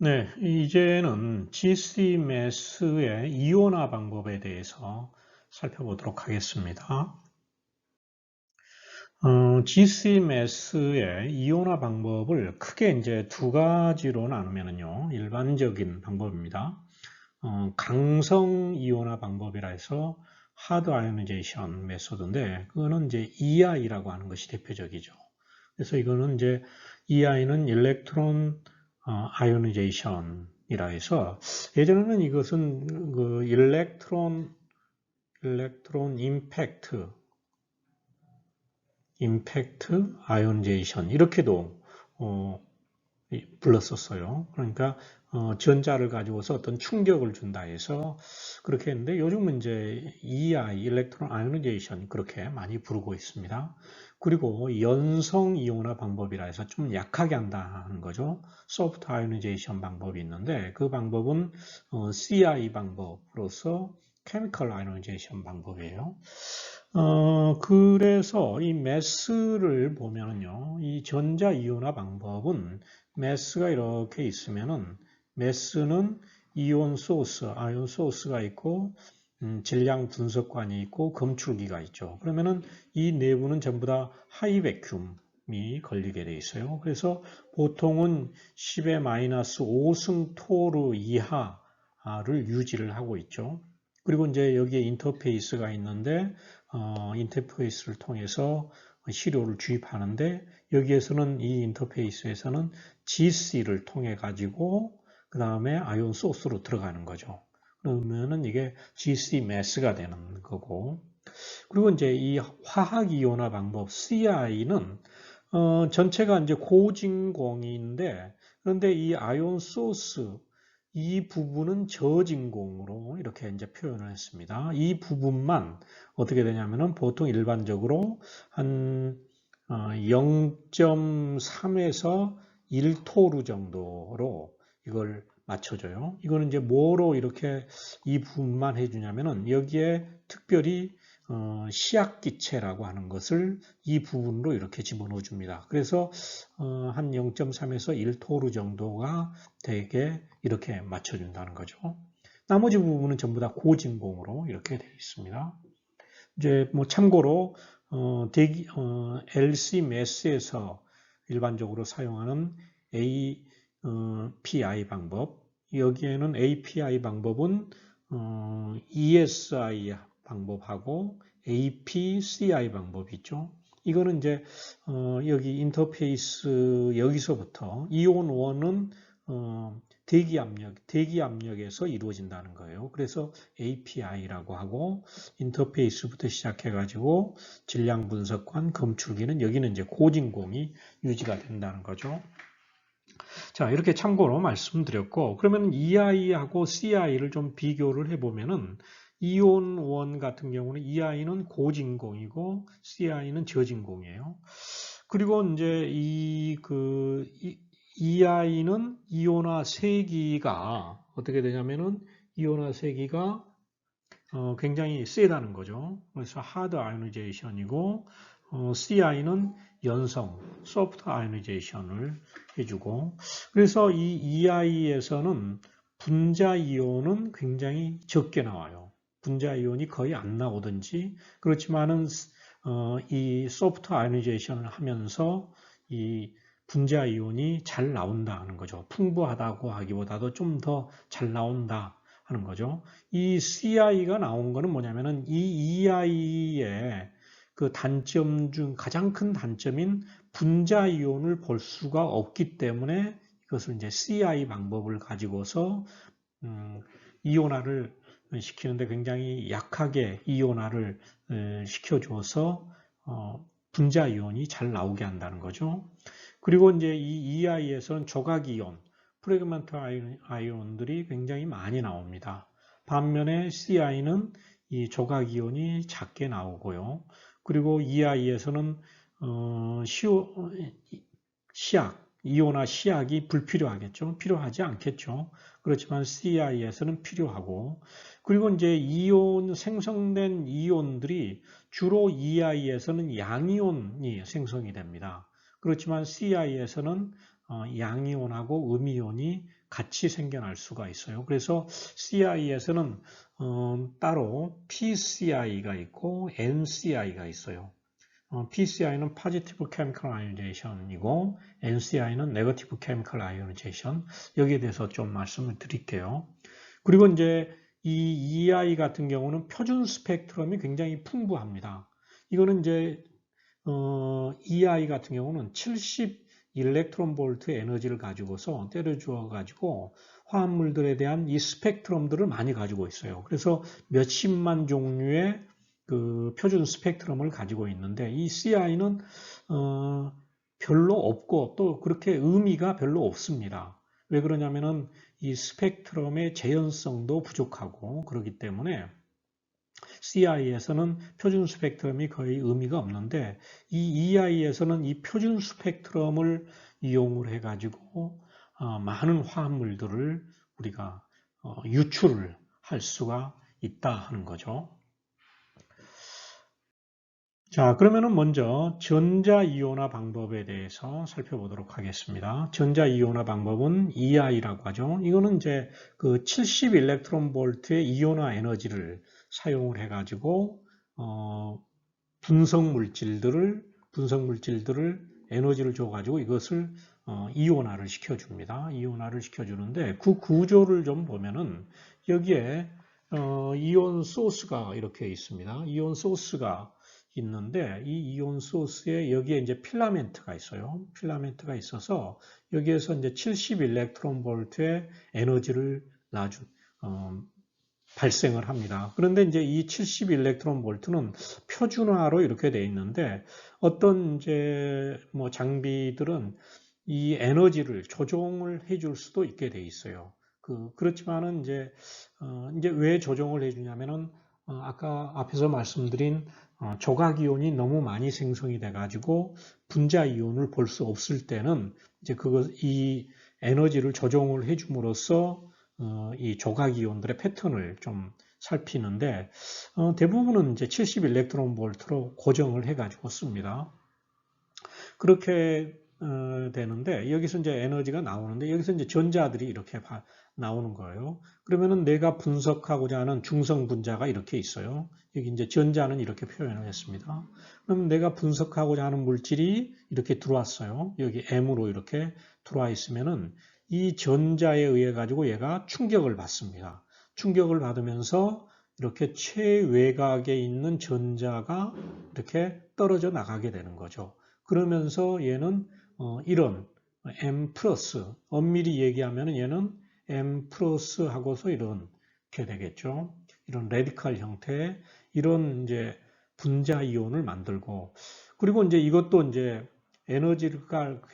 네, 이제는 GC-MAS의 이온화 방법에 대해서 살펴보도록 하겠습니다. GC-MAS의 이온화 방법을 크게 이제 두 가지로 나누면요. 일반적인 방법입니다. 강성 이온화 방법이라 해서 하드 아이오니제이션 메소드인데, 그거는 이제 EI라고 하는 것이 대표적이죠. 그래서 이거는 이제 EI는 일렉트론 아이오니제이션이라 해서 예전에는 이것은 그 일렉트론 임팩트 아이오니제이션 이렇게도 어, 불렀었어요. 그러니까 전자를 가지고서 어떤 충격을 준다 해서 그렇게 했는데 요즘은 이제 EI, 일렉트론 아이오니제이션 그렇게 많이 부르고 있습니다. 그리고 연성 이온화 방법이라 해서 좀 약하게 한다는 거죠. 소프트 아이오니제이션 방법이 있는데 그 방법은 CI 방법으로서 케미컬 아이오니제이션 방법이에요. 그래서 이 매스를 보면은요, 이 전자 이온화 방법은 매스가 이렇게 있으면은 매스는 이온 소스, 아이온 소스가 있고 질량 분석관이 있고 검출기가 있죠. 그러면은 이 내부는 전부 다 하이 베큐움이 걸리게 돼 있어요. 그래서 보통은 10의 마이너스 5승토르 이하를 유지를 하고 있죠. 그리고 이제 여기에 인터페이스가 있는데 인터페이스를 통해서 시료를 주입하는데 여기에서는 이 인터페이스에서는 GC를 통해 가지고 그 다음에 아이온 소스로 들어가는 거죠. 그러면은 이게 GC 매스가 되는 거고 그리고 이제 이 화학 이온화 방법 CI는 전체가 이제 고진공인데 그런데 이 아이온 소스 이 부분은 저진공으로 이렇게 이제 표현을 했습니다. 이 부분만 어떻게 되냐면은 보통 일반적으로 한 0.3에서 1토르 정도로 이걸 맞춰줘요. 이거는 이제 뭐로 이렇게 이 부분만 해주냐면은 여기에 특별히 시약기체라고 하는 것을 이 부분으로 이렇게 집어넣어 줍니다. 그래서 한 0.3에서 1토르 정도가 되게 이렇게 맞춰준다는 거죠. 나머지 부분은 전부 다 고진공으로 이렇게 되어 있습니다. 이제 뭐 참고로 LCMS에서 일반적으로 사용하는 API 방법 여기에는 API 방법은 ESI 방법하고 APCI 방법이 있죠. 이거는 이제 여기 인터페이스 여기서부터 이온 1은 대기 압력에서 이루어진다는 거예요. 그래서 API라고 하고 인터페이스부터 시작해가지고 질량 분석관, 검출기는 여기는 이제 고진공이 유지가 된다는 거죠. 자, 이렇게 참고로 말씀드렸고, 그러면 EI하고 CI를 좀 비교를 해보면은, 이온 1 같은 경우는 EI는 고진공이고, CI는 저진공이에요. 그리고 이제 EI는 이온화 세기가 어떻게 되냐면은, 이온화 세기가 굉장히 세다는 거죠. 그래서 하드 아이오니제이션이고 CI는 연성, 소프트 아이오니제이션을 해주고 그래서 이 EI에서는 분자 이온은 굉장히 적게 나와요. 분자 이온이 거의 안 나오든지 그렇지만은 이 소프트 아이오니제이션을 하면서 이 분자 이온이 잘 나온다는 거죠. 풍부하다고 하기보다도 좀 더 잘 나온다 하는 거죠. 이 CI가 나온 거는 뭐냐면은 이 EI의 그 단점 중 가장 큰 단점인 분자 이온을 볼 수가 없기 때문에 이것을 이제 CI 방법을 가지고서 이온화를 시키는데 굉장히 약하게 이온화를 시켜줘서 분자 이온이 잘 나오게 한다는 거죠. 그리고 이제 이 EI에서는 조각 이온, 프래그먼트 아이온들이 굉장히 많이 나옵니다. 반면에 CI는 이 조각 이온이 작게 나오고요. 그리고 EI에서는 시약, 이온화 시약이 불필요하겠죠. 필요하지 않겠죠. 그렇지만 CI에서는 필요하고 그리고 이제 이온 생성된 이온들이 주로 EI에서는 양이온이 생성이 됩니다. 그렇지만 CI에서는 양이온하고 음이온이 같이 생겨날 수가 있어요. 그래서 CI에서는 따로 PCI가 있고 NCI가 있어요. PCI는 Positive Chemical Ionization 이고 NCI는 Negative Chemical Ionization. 여기에 대해서 좀 말씀을 드릴게요. 그리고 이제 이 EI 같은 경우는 표준 스펙트럼이 굉장히 풍부합니다. 이거는 이제 EI 같은 경우는 70 일렉트론 볼트 에너지를 가지고서 때려주어 가지고 화합물들에 대한 이 스펙트럼들을 많이 가지고 있어요. 그래서 몇십만 종류의 그 표준 스펙트럼을 가지고 있는데 이 CI는 별로 없고 또 그렇게 의미가 별로 없습니다. 왜 그러냐면은 이 스펙트럼의 재현성도 부족하고 그렇기 때문에 CI에서는 표준 스펙트럼이 거의 의미가 없는데 이 EI에서는 이 표준 스펙트럼을 이용을 해가지고 많은 화합물들을 우리가 유출을 할 수가 있다 하는 거죠. 자, 그러면은 먼저 전자이온화 방법에 대해서 살펴보도록 하겠습니다. 전자이온화 방법은 EI라고 하죠. 이거는 이제 그 70 일렉트론 볼트의 이온화 에너지를 사용을 해가지고 분석 물질들을 에너지를 줘가지고 이것을 이온화를 시켜줍니다. 이온화를 시켜주는데 그 구조를 좀 보면은 여기에 이온 소스가 이렇게 있습니다. 이온 소스가 있는데 이 이온 소스에 여기에 이제 필라멘트가 있어요. 필라멘트가 있어서 여기에서 이제 70 일렉트론 볼트의 에너지를 발생을 합니다. 그런데 이제 이 70 일렉트론 볼트는 표준화로 이렇게 되어 있는데 어떤 이제 뭐 장비들은 이 에너지를 조정을 해줄 수도 있게 돼 있어요. 그렇지만은 이제 왜 조정을 해주냐면은 아까 앞에서 말씀드린 조각 이온이 너무 많이 생성이 돼가지고 분자 이온을 볼 수 없을 때는 이제 이 에너지를 조정을 해줌으로써 이 조각 이온들의 패턴을 좀 살피는데 대부분은 이제 70 일렉트론 볼트로 고정을 해가지고 씁니다. 그렇게 되는데 여기서 이제 에너지가 나오는데 여기서 이제 전자들이 이렇게 나오는 거예요. 그러면은 내가 분석하고자 하는 중성 분자가 이렇게 있어요. 여기 이제 전자는 이렇게 표현을 했습니다. 그러면 내가 분석하고자 하는 물질이 이렇게 들어왔어요. 여기 M으로 이렇게 들어와 있으면은 이 전자에 의해 가지고 얘가 충격을 받습니다. 충격을 받으면서 이렇게 최외곽에 있는 전자가 이렇게 떨어져 나가게 되는 거죠. 그러면서 얘는 이런 M 플러스, 엄밀히 얘기하면 얘는 M 플러스 하고서 이렇게 되겠죠. 이런 레디칼 형태의 이런 이제 분자 이온을 만들고, 그리고 이제 이것도 이제 에너지를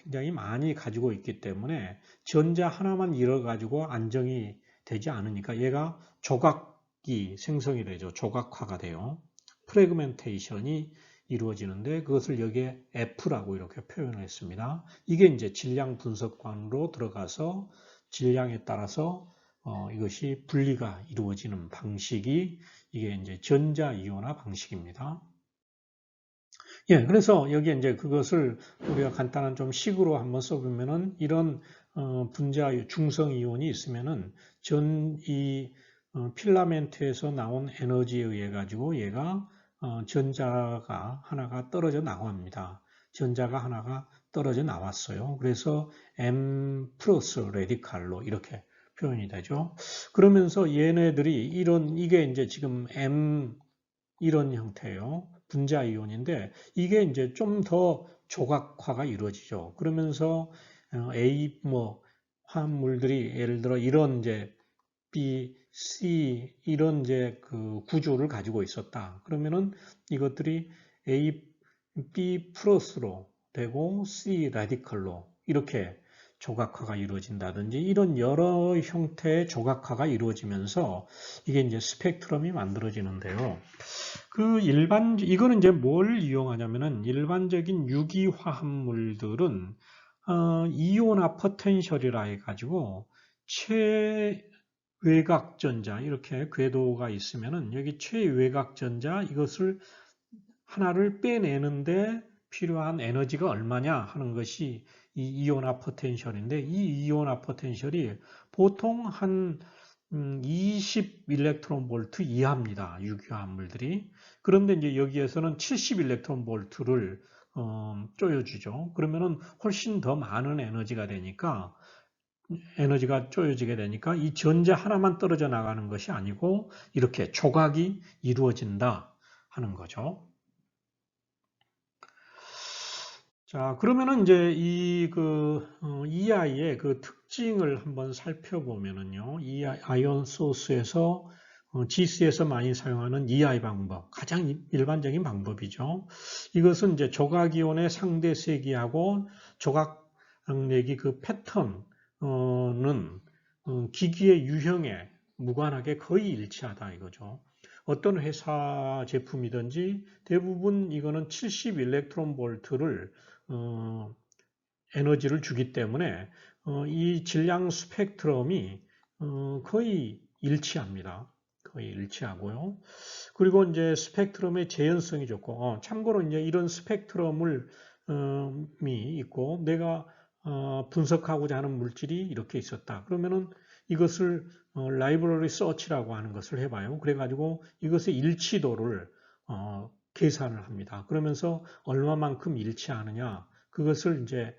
굉장히 많이 가지고 있기 때문에 전자 하나만 잃어가지고 안정이 되지 않으니까 얘가 조각이 생성이 되죠. 조각화가 돼요. 프래그멘테이션이 이루어지는데 그것을 여기에 F라고 이렇게 표현을 했습니다. 이게 이제 질량 분석관으로 들어가서 질량에 따라서 이것이 분리가 이루어지는 방식이 이게 이제 전자이온화 방식입니다. 예, 그래서 여기에 이제 그것을 우리가 간단한 좀 식으로 한번 써보면은 이런 분자 중성 이온이 있으면은 이 필라멘트에서 나온 에너지에 의해 가지고 얘가 전자가 하나가 떨어져 나옵니다. 전자가 하나가 떨어져 나왔어요. 그래서 M 플러스 레디칼로 이렇게 표현이 되죠. 그러면서 얘네들이 이게 이제 지금 M 이런 형태예요. 분자 이온인데 이게 이제 좀 더 조각화가 이루어지죠. 그러면서 A 화합물들이 예를 들어 이런 이제 B, C 이런 이제 그 구조를 가지고 있었다. 그러면은 이것들이 A, B 플러스로 되고 C 라디컬로 이렇게 조각화가 이루어진다든지 이런 여러 형태의 조각화가 이루어지면서 이게 이제 스펙트럼이 만들어지는데요. 이거는 이제 뭘 이용하냐면은 일반적인 유기화합물들은 이온화 포텐셜이라 해가지고 최외곽 전자 이렇게 궤도가 있으면은 여기 최외곽 전자 이것을 하나를 빼내는데 필요한 에너지가 얼마냐 하는 것이 이 이온화 포텐셜인데 이 이온화 포텐셜이 보통 한 20 일렉트론 볼트 이하입니다. 유기화합물들이. 그런데 이제 여기에서는 70 일렉트론 볼트를 쪼여주죠. 그러면은 훨씬 더 많은 에너지가 쪼여지게 되니까 이 전자 하나만 떨어져 나가는 것이 아니고 이렇게 조각이 이루어진다 하는 거죠. 자, 그러면은 이제 이 아이의 그 특징을 한번 살펴보면은요. 이 아이온 소스에서 GC에서 많이 사용하는 EI 방법, 가장 일반적인 방법이죠. 이것은 이제 조각이온의 상대 세기하고 조각 내기 그 패턴은 기기의 유형에 무관하게 거의 일치하다 이거죠. 어떤 회사 제품이든지 대부분 이거는 70 일렉트론 볼트를 에너지를 주기 때문에 이 질량 스펙트럼이 거의 일치합니다. 거의 일치하고요. 그리고 이제 스펙트럼의 재현성이 좋고, 참고로 이제 이런 스펙트럼을 이 있고 내가 분석하고자 하는 물질이 이렇게 있었다. 그러면은 이것을 라이브러리 서치라고 하는 것을 해봐요. 그래가지고 이것의 일치도를 계산을 합니다. 그러면서 얼마만큼 일치하느냐 그것을 이제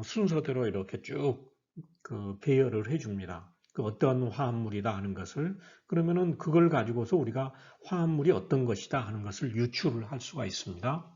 순서대로 이렇게 쭉 그 배열을 해줍니다. 그 어떤 화합물이다 하는 것을 그러면은 그걸 가지고서 우리가 화합물이 어떤 것이다 하는 것을 유추를 할 수가 있습니다.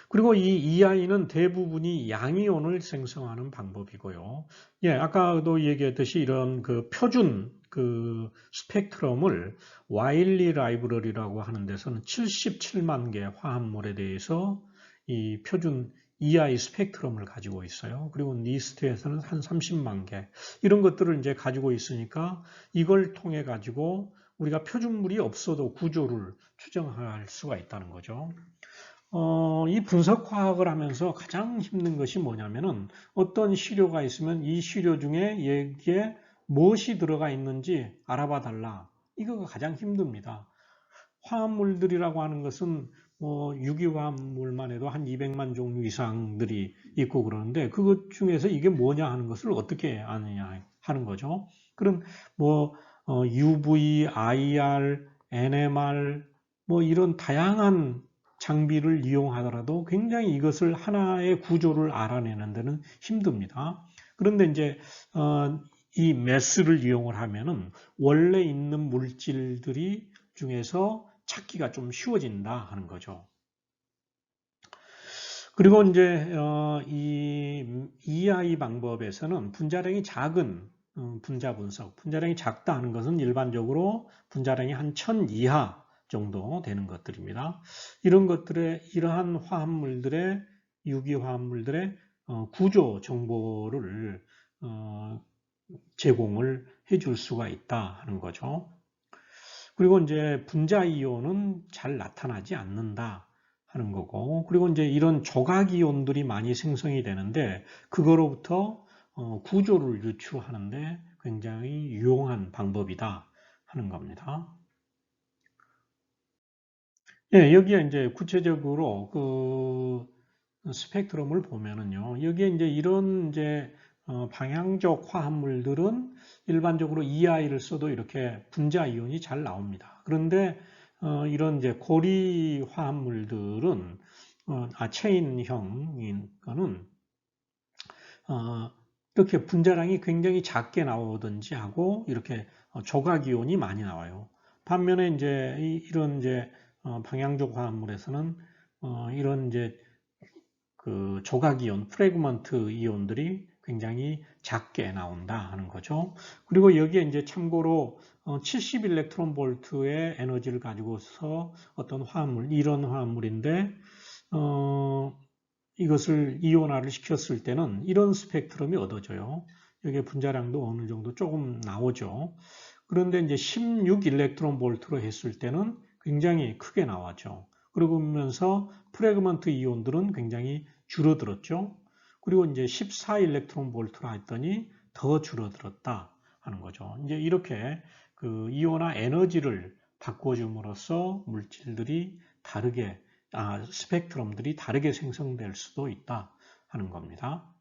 그리고 이 EI는 대부분이 양이온을 생성하는 방법이고요. 예, 아까도 얘기했듯이 이런 그 표준 그 스펙트럼을 와일리 라이브러리라고 하는 데서는 77만 개 화합물에 대해서 이 표준 EI 스펙트럼을 가지고 있어요. 그리고 니스트에서는 한 30만 개 이런 것들을 이제 가지고 있으니까 이걸 통해 가지고 우리가 표준물이 없어도 구조를 추정할 수가 있다는 거죠. 이 분석화학을 하면서 가장 힘든 것이 뭐냐면은 어떤 시료가 있으면 이 시료 중에 여기에 무엇이 들어가 있는지 알아봐 달라. 이거가 가장 힘듭니다. 화합물들이라고 하는 것은 뭐 유기화합물만 해도 한 200만 종류 이상들이 있고 그러는데 그것 중에서 이게 뭐냐 하는 것을 어떻게 아느냐 하는 거죠. 그럼 뭐 UV, IR, NMR 뭐 이런 다양한 장비를 이용하더라도 굉장히 이것을 하나의 구조를 알아내는 데는 힘듭니다. 그런데 이제 이 매스를 이용을 하면은 원래 있는 물질들이 중에서 찾기가 좀 쉬워진다 하는 거죠. 그리고 이제 이 EI 방법에서는 분자량이 작은 분자 분석, 분자량이 작다 하는 것은 일반적으로 분자량이 한 1000 이하 정도 되는 것들입니다. 이러한 화합물들의 유기화합물들의 구조 정보를 제공을 해줄 수가 있다 하는 거죠. 그리고 이제 분자 이온은 잘 나타나지 않는다 하는 거고, 그리고 이제 이런 조각 이온들이 많이 생성이 되는데 그거로부터 구조를 유추하는데 굉장히 유용한 방법이다 하는 겁니다. 예, 여기에 이제 구체적으로 그 스펙트럼을 보면은요, 여기에 이제 이런 이제 방향적 화합물들은 일반적으로 EI를 써도 이렇게 분자 이온이 잘 나옵니다. 그런데 이런 이제 고리 화합물들은 체인형인 거는 이렇게 분자량이 굉장히 작게 나오든지 하고 이렇게 조각 이온이 많이 나와요. 반면에 이제 이런 이제 방향적 화합물에서는 이런 이제 그 조각 이온, 프래그먼트 이온들이 굉장히 작게 나온다 하는 거죠. 그리고 여기에 이제 참고로 70 일렉트론 볼트의 에너지를 가지고서 어떤 화합물, 이런 화합물인데 이것을 이온화를 시켰을 때는 이런 스펙트럼이 얻어져요. 여기에 분자량도 어느 정도 조금 나오죠. 그런데 이제 16 일렉트론 볼트로 했을 때는 굉장히 크게 나왔죠. 그러면서 프래그먼트 이온들은 굉장히 줄어들었죠. 그리고 이제 14 일렉트론 볼트로 했더니 더 줄어들었다 하는 거죠. 이제 이렇게 그 이온화 에너지를 바꿔줌으로써 물질들이 다르게 스펙트럼들이 다르게 생성될 수도 있다 하는 겁니다.